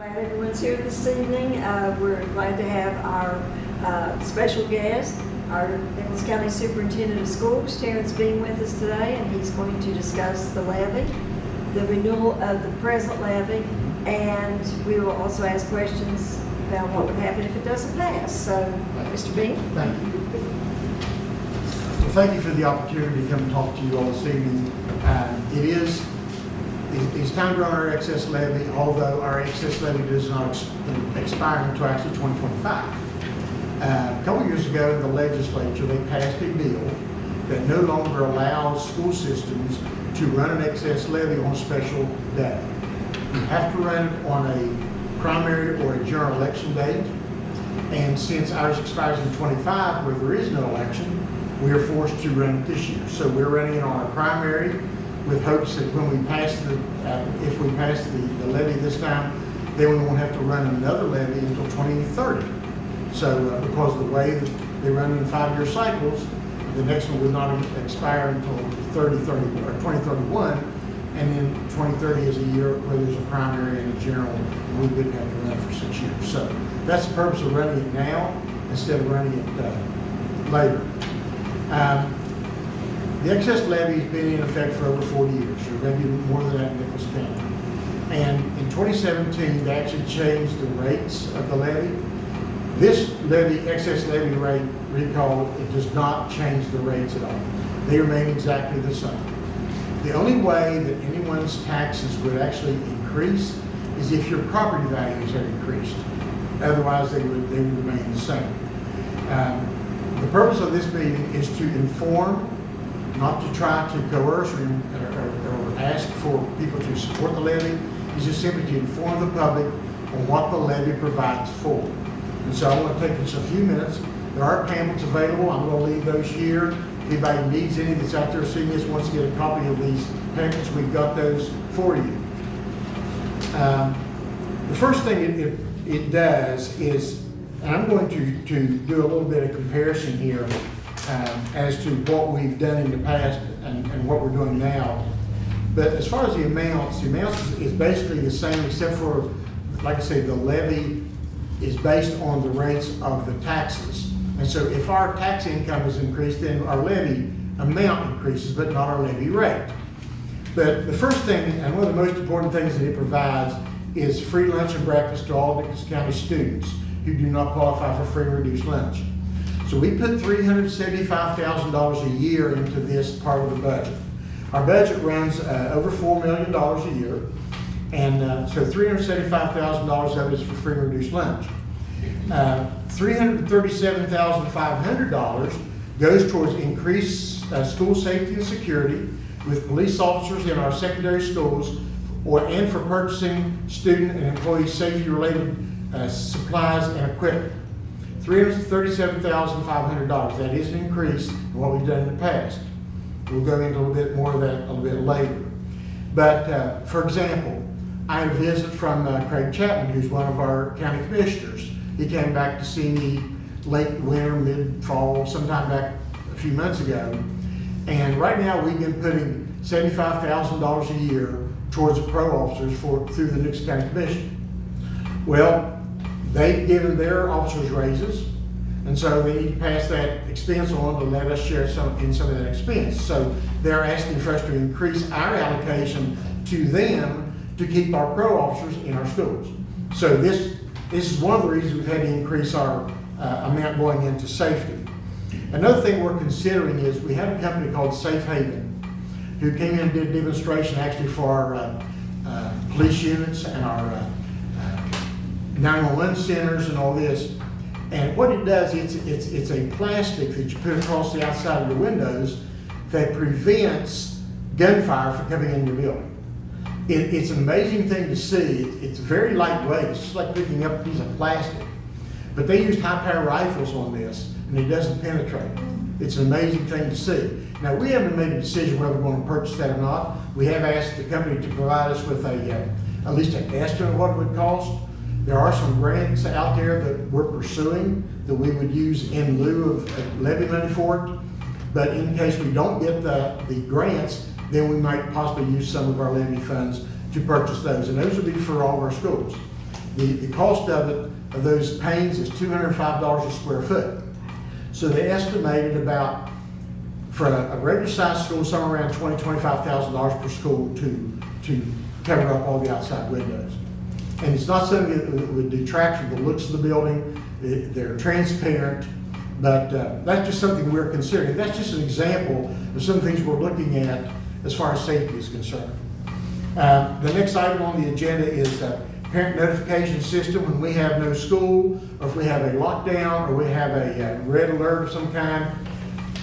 Glad everyone's here this evening. We're glad to have our special guest, our Nicholas County Superintendent of Schools, Terrence, being with us today, and he's going to discuss the levy, the renewal of the present levy, and we will also ask questions about what would happen if it doesn't pass. So, Mr. Bean. Thank you. Well, thank you for the opportunity to come and talk to you all this evening. It's time to run our excess levy, although our excess levy does not expire until actually 2025. A couple years ago in the legislature, they passed a bill that no longer allows school systems to run an excess levy on a special day. You have to run it on a primary or a general election date. And since ours expires in 25, where there is no election, we are forced to run it this year. So we're running it on a primary with hopes that when we pass if we pass the levy this time, then we won't have to run another levy until 2030. So because the way that they run in 5-year cycles, the next one will not expire until 2031, and then 2030 is a year where there's a primary and a general, and we wouldn't have to run for 6 years. So that's the purpose of running it now instead of running it later. The excess levy has been in effect for over 40 years, or maybe more than that in Nicholas County. And in 2017, they actually changed the rates of the levy. This levy, excess levy rate, recall, it does not change the rates at all. They remain exactly the same. The only way that anyone's taxes would actually increase is if your property values had increased. Otherwise, they would remain the same. The purpose of this meeting is to inform, not to try to coerce or ask for people to support the levy. It's just simply to inform the public on what the levy provides for. And so I want to take just a few minutes. There are pamphlets available. I'm going to leave those here. If anybody needs any that's out there seeing this, wants to get a copy of these pamphlets, we've got those for you. The first thing it does is, and I'm going to do a little bit of comparison here as to what we've done in the past and what we're doing now. But as far as the amounts is basically the same, except for, like I say, the levy is based on the rates of the taxes. And so if our tax income is increased, then our levy amount increases, but not our levy rate. But the first thing, and one of the most important things that it provides, is free lunch and breakfast to all Nicholas County students who do not qualify for free and reduced lunch. So we put $375,000 a year into this part of the budget. Our budget runs over $4 million a year, and so $375,000 of it is for free and reduced lunch. $337,500 goes towards increased school safety and security with police officers in our secondary schools, and for purchasing student and employee safety-related supplies and equipment. $337,500. That is an increase in what we've done in the past. We'll go into a little bit more of that a little bit later. But for example, I had a visit from Craig Chapman, who's one of our county commissioners. He came back to see me late winter, mid-fall, sometime back a few months ago. And right now we've been putting $75,000 a year towards pro officers through the Nicholas County Commission. Well, they've given their officers raises, and so they need to pass that expense on to let us share some of that expense. So they're asking for us to increase our allocation to them to keep our pro officers in our schools. So this is one of the reasons we've had to increase our amount going into safety. Another thing we're considering is we have a company called Safe Haven who came in and did a demonstration actually for our police units and our 911 centers and all this. And what it does, it's a plastic that you put across the outside of the windows that prevents gunfire from coming in your building. It's an amazing thing to see. It's very lightweight. It's just like picking up a piece of plastic. But they used high-power rifles on this, and it doesn't penetrate. It's an amazing thing to see. Now, we haven't made a decision whether we're going to purchase that or not. We have asked the company to provide us with at least an estimate of what it would cost. There are some grants out there that we're pursuing that we would use in lieu of levy money for it. But in case we don't get the grants, then we might possibly use some of our levy funds to purchase those. And those would be for all of our schools. The cost of it, of those panes, is $205 a square foot. So they estimated about, for a regular sized school, somewhere around $25,000 per school to cover up all the outside windows. And it's not something that would detract from the looks of the building. They're transparent, but that's just something we're considering. That's just an example of some things we're looking at as far as safety is concerned. The next item on the agenda is parent notification system. When we have no school, or if we have a lockdown, or we have a red alert of some kind,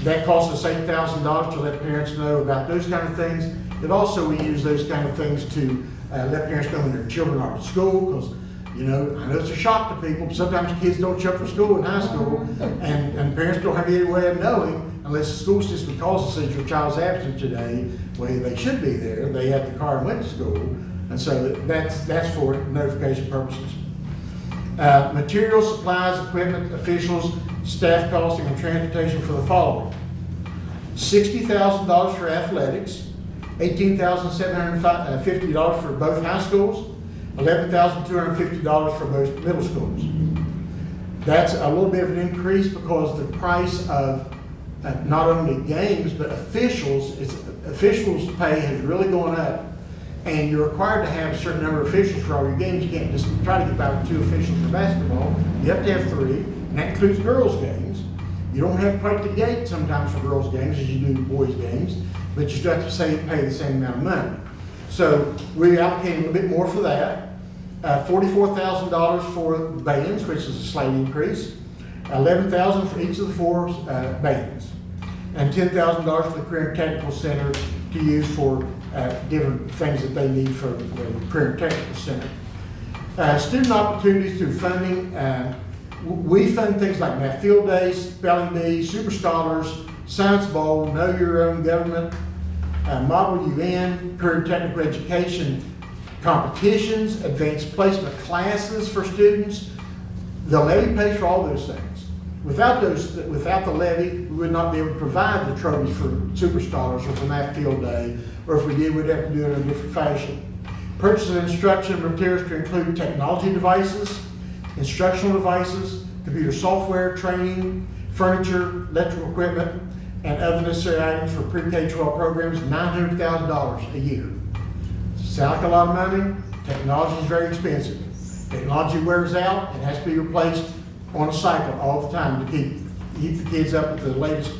that costs us $8,000 to let parents know about those kind of things. But also we use those kind of things to let parents know when their children are at school, because I know it's a shock to people. Sometimes kids don't show up for school in high school, and parents don't have any way of knowing unless the school system calls and says your child's absent today. Well, they should be there. They had the car and went to school, and so that's for notification purposes. Materials, supplies, equipment, officials, staff costing, and transportation for the following: $60,000 for athletics, $18,750 for both high schools, $11,250 for both middle schools. That's a little bit of an increase because the price of not only games but officials pay has really gone up, and you're required to have a certain number of officials for all your games. You can't just try to get by with 2 officials for basketball. You have to have 3, and that includes girls' games. You don't have quite the gate sometimes for girls' games as you do boys' games, but you still have to pay the same amount of money. So we allocated a little bit more for that. $44,000 for bands, which is a slight increase. $11,000 for each of the 4 bands, and $10,000 for the Career and Technical Center to use for different things that they need for the Career and Technical Center. Student opportunities through funding. We fund things like Math Field Days, Spelling Bee, Super Scholars, Science Bowl, Know Your Own Government, Model UN, Career and Technical Education competitions, advanced placement classes for students. The levy pays for all those things. Without the levy, we would not be able to provide the trophies for Super Scholars or for Math Field Day, or if we did, we'd have to do it in a different fashion. Purchase of instruction materials to include technology devices, instructional devices, computer software, training, furniture, electrical equipment, and other necessary items for pre-K-12 programs, $900,000 a year. Sound like a lot of money? Technology is very expensive. Technology wears out. It has to be replaced on a cycle all the time to keep the kids up with the latest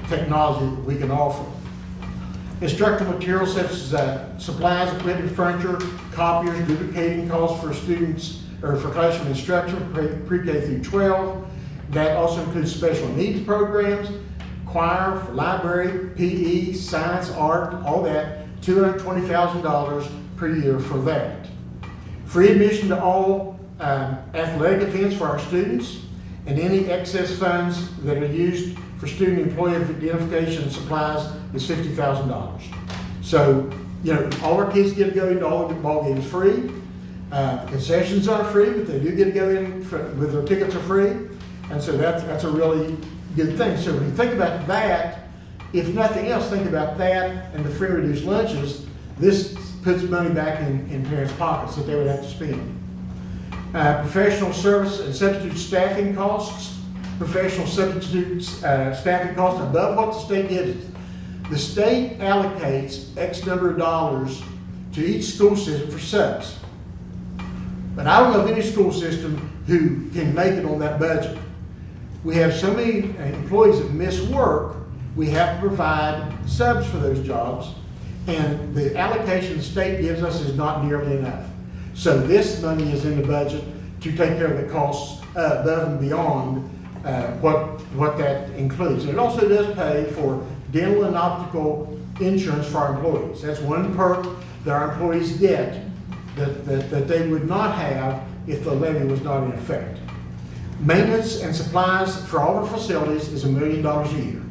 technology that we can offer. Instructional materials such as supplies, equipment, furniture, copiers, duplicating costs for students or for classroom instruction, pre-K through 12. That also includes special needs programs, choir, for library, PE, science, art, all that. $220,000 per year for that. Free admission to all athletic events for our students, and any excess funds that are used for student employee identification supplies is $50,000. So, all our kids get to go into all of the ball games free. Concessions are free, but they do get to go in with their tickets are free, and so that's a really good thing. So when you think about that, if nothing else, think about that and the free reduced lunches. This puts money back in parents' pockets that they would have to spend. Professional service and substitute staffing costs. Professional substitute staffing costs above what the state gives us. The state allocates X number of dollars to each school system for subs. But I don't know of any school system who can make it on that budget. We have so many employees that miss work, we have to provide subs for those jobs, and the allocation the state gives us is not nearly enough. So this money is in the budget to take care of the costs above and beyond what that includes. And it also does pay for dental and optical insurance for our employees. That's one perk that our employees get that they would not have if the levy was not in effect. Maintenance and supplies for all our facilities is $1 million a year.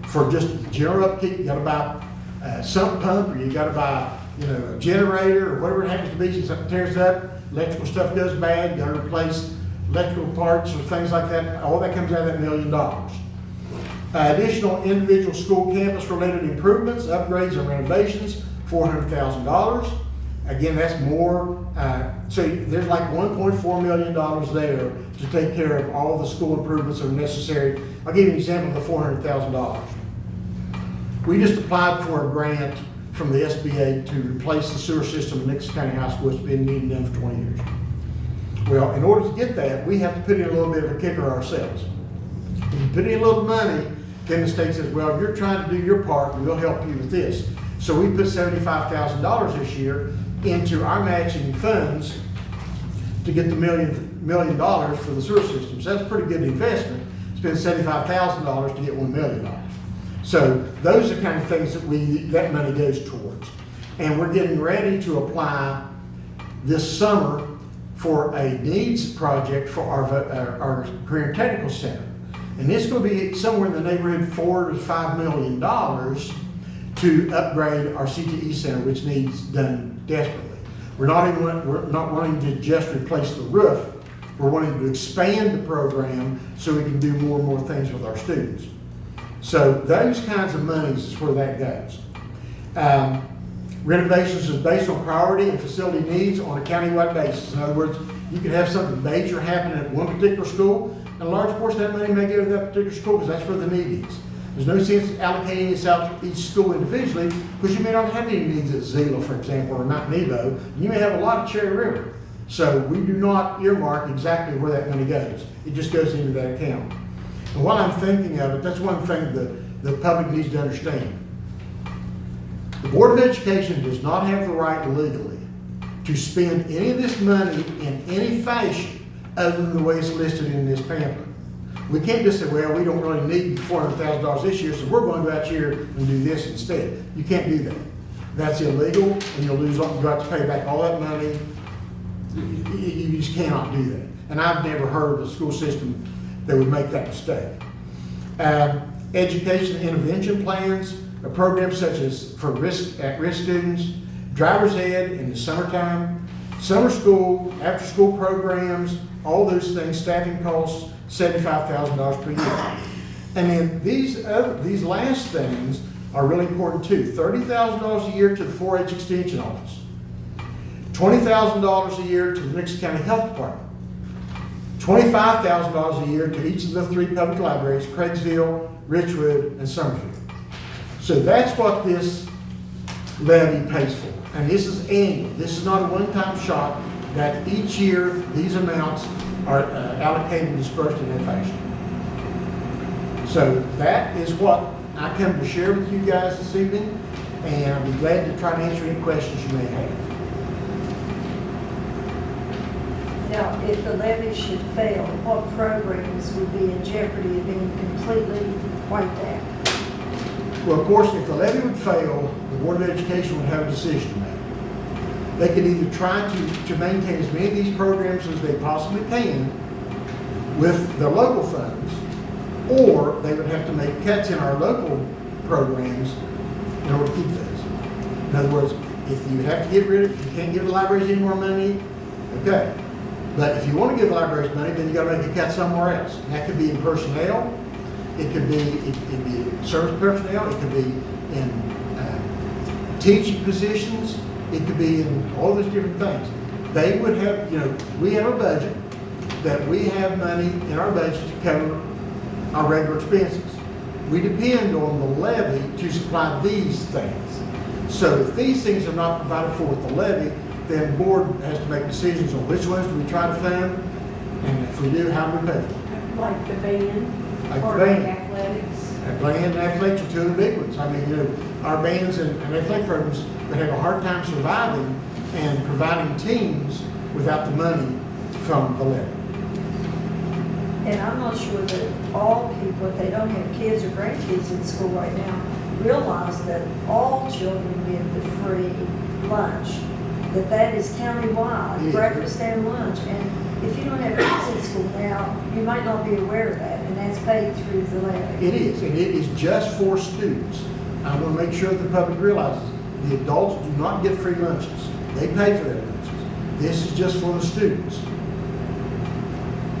For just general upkeep, you gotta buy a sump pump, or you gotta buy a generator, or whatever it happens to be. Since something tears up, electrical stuff goes bad, you gotta replace electrical parts or things like that. All that comes out of that $1 million. Additional individual school campus related improvements, upgrades and renovations, $400,000. Again, that's more, so there's like $1.4 million there to take care of all the school improvements that are necessary. I'll give you an example of the $400,000. We just applied for a grant from the SBA to replace the sewer system in Nixon County High School. It's been needing done for 20 years. Well, in order to get that, we have to put in a little bit of a kicker ourselves. If you put in a little money, then the state says, well, if you're trying to do your part, we'll help you with this. So we put $75,000 this year into our matching funds to get the $1 million for the sewer system. So that's a pretty good investment. Spend $75,000 to get $1 million. So those are the kind of things that money goes towards. And we're getting ready to apply this summer for a needs project for our career and technical center. And it's going to be somewhere in the neighborhood of $4 to $5 million to upgrade our CTE center, which needs done desperately. We're not wanting to just replace the roof. We're wanting to expand the program so we can do more and more things with our students. So those kinds of monies is where that goes. Renovations is based on priority and facility needs on a countywide basis. In other words, you could have something major happen at one particular school, and a large portion of that money may go to that particular school because that's where the need is. There's no sense allocating this out to each school individually because you may not have any needs at Zela, for example, or Mount Nebo. You may have a lot of Cherry River. So we do not earmark exactly where that money goes. It just goes into that account. And while I'm thinking of it, that's one thing the public needs to understand. The Board of Education does not have the right legally to spend any of this money in any fashion other than the way it's listed in this pamphlet. We can't just say, well, we don't really need $400,000 this year, so we're going to go out here and do this instead. You can't do that. That's illegal, and you'll lose, you'll have to pay back all that money. You just cannot do that. And I've never heard of a school system that would make that mistake. Education intervention plans, programs such as for at-risk students, driver's ed in the summertime, summer school, after-school programs, all those things, staffing costs, $75,000 per year. And then these last things are really important too. $30,000 a year to the 4-H Extension Office. $20,000 a year to the Nixon County Health Department. $25,000 a year to each of the 3 public libraries, Craigsville, Richwood, and Summerfield. So that's what this levy pays for. And this is annual. This is not a one-time shot. That each year these amounts are allocated and dispersed in that fashion. So that is what I come to share with you guys this evening, and I'll be glad to try to answer any questions you may have. Now, if the levy should fail, what programs would be in jeopardy of being completely wiped out? Well, of course, if the levy would fail, the Board of Education would have a decision to make. They could either try to maintain as many of these programs as they possibly can with their local funds, or they would have to make cuts in our local programs in order to keep those. In other words, if you have to get rid of, you can't give the libraries any more money, okay. But if you want to give the libraries money, then you got to make a cut somewhere else. And that could be in personnel, it could be service personnel, it could be in teaching positions, it could be in all those different things. They would have, we have a budget that we have money in our budget to cover our regular expenses. We depend on the levy to supply these things. So if these things are not provided for with the levy, then the board has to make decisions on which ones do we try to fund, and if we do, how do we pay for them? Like the band, Like or the band. like athletics. Band and athletics are 2 of the big ones. I mean, our bands and athletic programs would have a hard time surviving and providing teams without the money from the levy. And I'm not sure that all people, if they don't have kids or grandkids in school right now, realize that all children get the free lunch, that is countywide, Yeah. breakfast and lunch. And if you don't have kids in school now, you might not be aware of that, and that's paid through the levy. It is, and it is just for students. I want to make sure that the public realizes the adults do not get free lunches. They pay for their lunches. This is just for the students.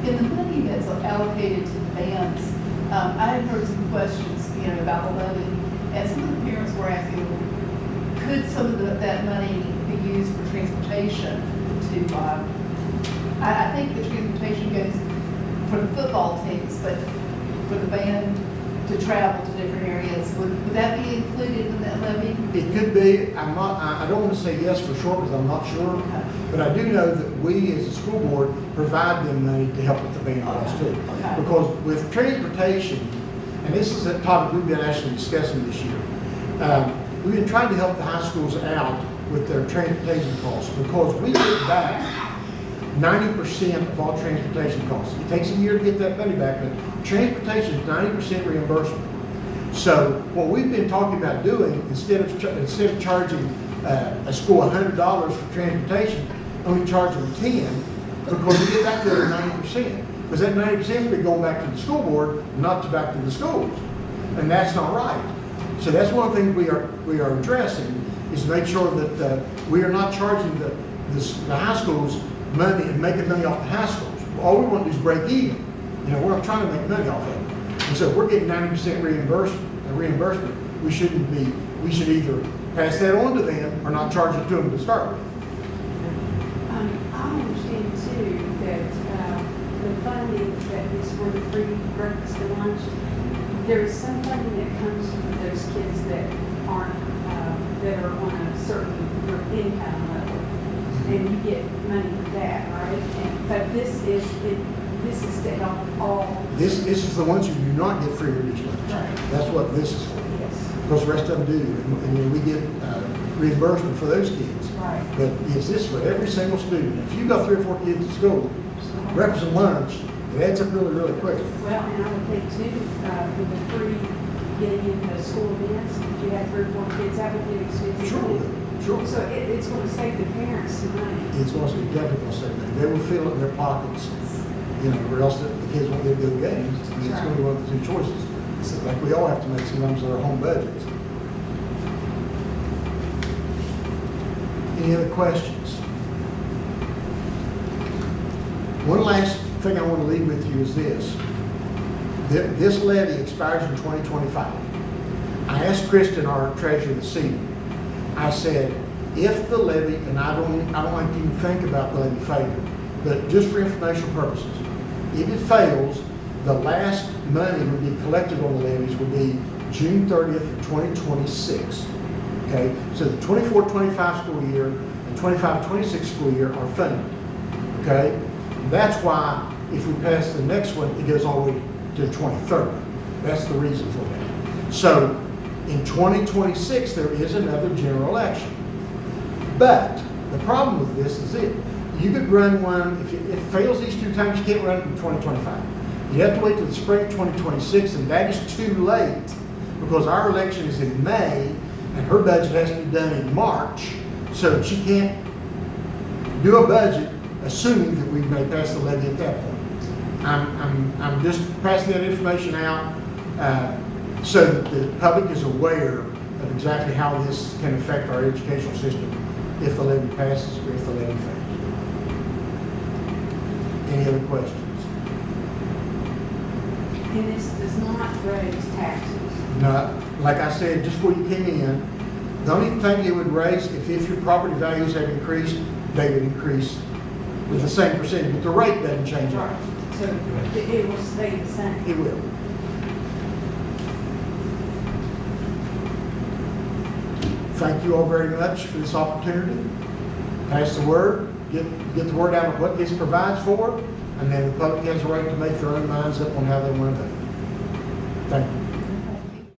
In the money that's allocated to the bands, I had heard some questions, about the levy, and some of the parents were asking, could some of that money be used for transportation to, I think the transportation goes for the football teams, but for the band to travel to different areas, would that be included in that levy? It could be. I don't want to say yes for sure because I'm not sure. Okay. But I do know that we as a school board provide them money to help with the band costs too. Okay. Because with transportation, and this is a topic we've been actually discussing this year, we've been trying to help the high schools out with their transportation costs because we get back 90% of all transportation costs. It takes a year to get that money back, but transportation is 90% reimbursement. So what we've been talking about doing, instead of charging a school $100 for transportation, only charge them 10 because we get back to the 90%. Because that 90% will be going back to the school board, not back to the schools, and that's not right. So that's one of the things we are addressing is to make sure that we are not charging the high schools money and making money off the high schools. All we want to do is break even. You know, we're not trying to make money off of it. And so if we're getting 90% reimbursement, we should either pass that on to them or not charge it to them to start with. I understand too that the funding that is for the free breakfast and lunch, there is some funding that comes from those kids that aren't, that are on a certain income level. And you get money for that, right? But this is to help all. This is the ones who do not get free reduced lunch. Right. That's what this is for. Yes. Because the rest of them do, and then we get reimbursement for those kids. Right. But yes, this is for every single student. If you've got 3 or 4 kids at school, breakfast and lunch, it adds up really, really quick. Well, and I would think too, with the free getting into school events, if you have 3 or 4 kids, that would be expensive. Sure. So it's going to save the parents some money. It's going to be definitely going to save them. They will feel it in their pockets, you know, or else the kids won't get to the games. I mean, it's going to be one of the 2 choices. So, like we all have to make sometimes our home budgets. Any other questions? One last thing I want to leave with you is this. This levy expires in 2025. I asked Kristen, our treasurer, this evening, I said, if the levy, and I don't like to even think about the levy failure, but just for informational purposes, if it fails, the last money would be collected on the levies would be June 30th of 2026. Okay, so the 24-25 school year and 25-26 school year are funded. Okay, that's why if we pass the next one, it goes all the way to 2030. That's the reason for that. So in 2026, there is another general election. But the problem with this is it. You could run one, if it fails these 2 times, you can't run it in 2025. You have to wait till the spring of 2026, and that is too late because our election is in May, and her budget has to be done in March, so she can't do a budget assuming that we may pass the levy at that point. I'm just passing that information out so that the public is aware of exactly how this can affect our educational system if the levy passes or if the levy fails. Any other questions? And this does not raise taxes. No, like I said, just before you came in, the only thing it would raise, if your property values have increased, they would increase with the same percentage, but the rate doesn't change. Right. So it will stay the same. It will. Thank you all very much for this opportunity. Pass the word, get the word out of what this provides for, and then the public has a right to make their own minds up on how they want to vote. Thank you.